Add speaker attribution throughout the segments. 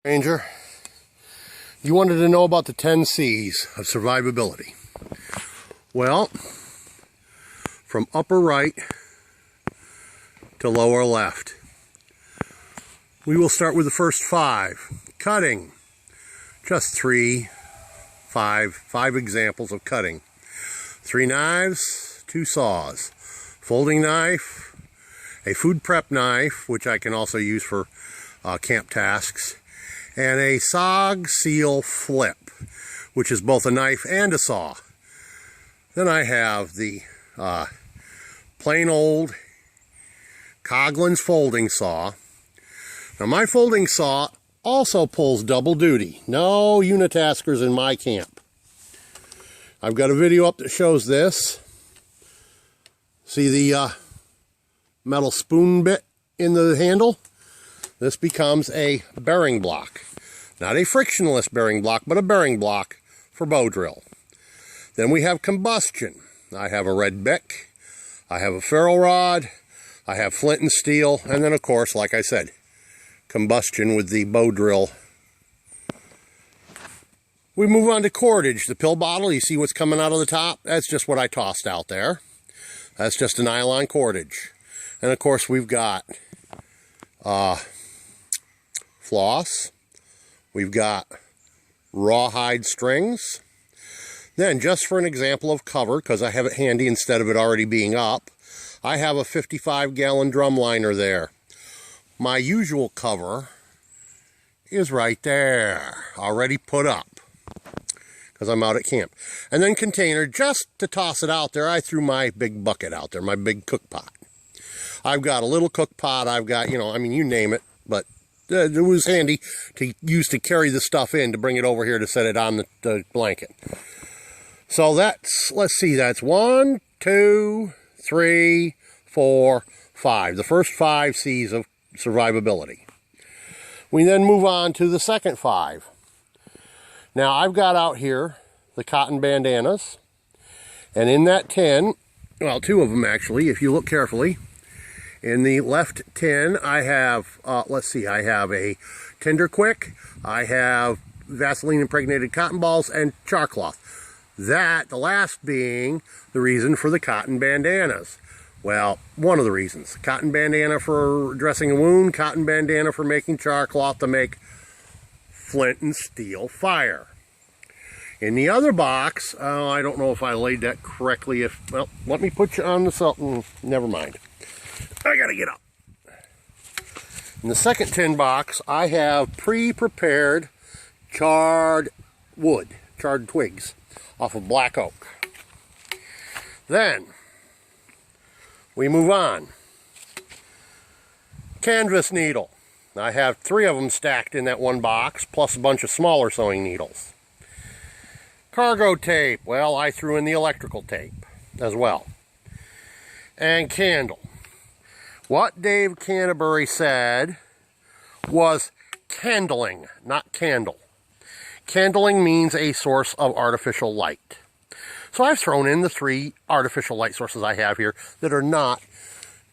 Speaker 1: Ranger, you wanted to know about the 10 C's of survivability. Well, from upper right to lower left, we will start with the first 5. Cutting, just five examples of cutting. 3 knives, 2 saws, folding knife, a food prep knife, which I can also use for camp tasks, and a SOG seal flip, which is both a knife and a saw. Then I have the plain old Coughlin's folding saw. Now my folding saw also pulls double duty. No unitaskers in my camp. I've got a video up that shows this. See the metal spoon bit in the handle? This becomes a bearing block. Not a frictionless bearing block, but a bearing block for bow drill. Then we have combustion. I have a red bick, I have a ferro rod, I have flint and steel, and then of course, like I said, combustion with the bow drill. We move on to cordage. The pill bottle, you see what's coming out of the top? That's just what I tossed out there. That's just a nylon cordage. And of course we've got floss. We've got rawhide strings. Then, just for an example of cover, because I have it handy instead of it already being up, I have a 55-gallon drum liner there. My usual cover is right there, already put up, because I'm out at camp. And then container, just to toss it out there, I threw my big bucket out there, my big cook pot. I've got a little cook pot, I've got, you name it, but it was handy to use to carry the stuff in, to bring it over here to set it on the blanket. So that's, let's see, that's 1, 2, 3, 4, 5. The first 5 C's of survivability. We then move on to the second 5. Now I've got out here the cotton bandanas, and in that tin, well, 2 of them actually, if you look carefully, in the left tin, I have, let's see, I have a Tinder Quick, I have Vaseline impregnated cotton balls, and char cloth. That, the last being the reason for the cotton bandanas. Well, one of the reasons. Cotton bandana for dressing a wound, cotton bandana for making char cloth to make flint and steel fire. In the other box, I don't know if I laid that correctly. Well, let me put you on the something. Never mind. I gotta get up. In the second tin box, I have pre-prepared charred wood, charred twigs off of black oak. Then we move on. Canvas needle. I have 3 of them stacked in that one box, plus a bunch of smaller sewing needles. Cargo tape. Well, I threw in the electrical tape as well. And candle. What Dave Canterbury said was candling, not candle. Candling means a source of artificial light. So I've thrown in the 3 artificial light sources I have here that are not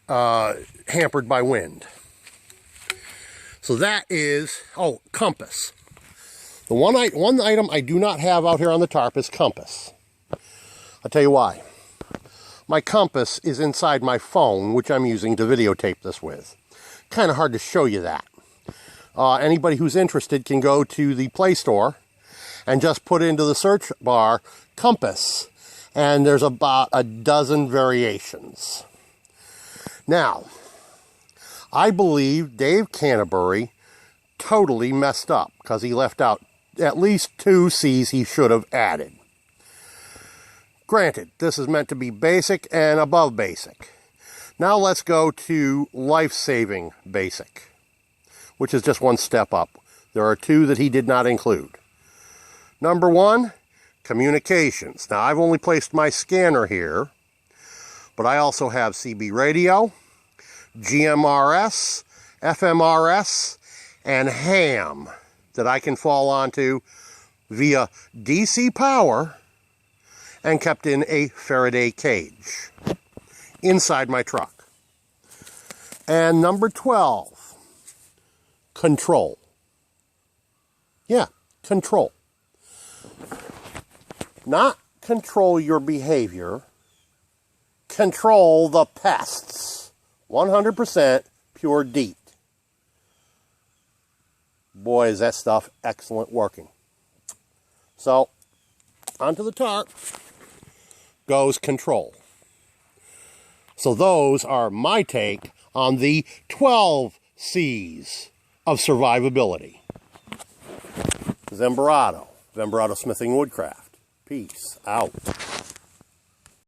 Speaker 1: hampered by wind. So that is, compass. The one item I do not have out here on the tarp is compass. I'll tell you why. My compass is inside my phone, which I'm using to videotape this with. Kind of hard to show you that. Anybody who's interested can go to the Play Store and just put into the search bar compass, and there's about a dozen variations. Now, I believe Dave Canterbury totally messed up because he left out at least 2 C's he should have added. Granted, this is meant to be basic and above basic. Now let's go to life-saving basic, which is just one step up. There are 2 that he did not include. Number 1, communications. Now I've only placed my scanner here, but I also have CB radio, GMRS, FMRS, and ham that I can fall onto via DC power and kept in a Faraday cage inside my truck. And number 12, control. Yeah, control. Not control your behavior. Control the pests. 100% pure DEET. Boy, is that stuff excellent working. So, onto the tarp goes control. So those are my take on the 12 C's of survivability. Zembrado Smithing Woodcraft. Peace out.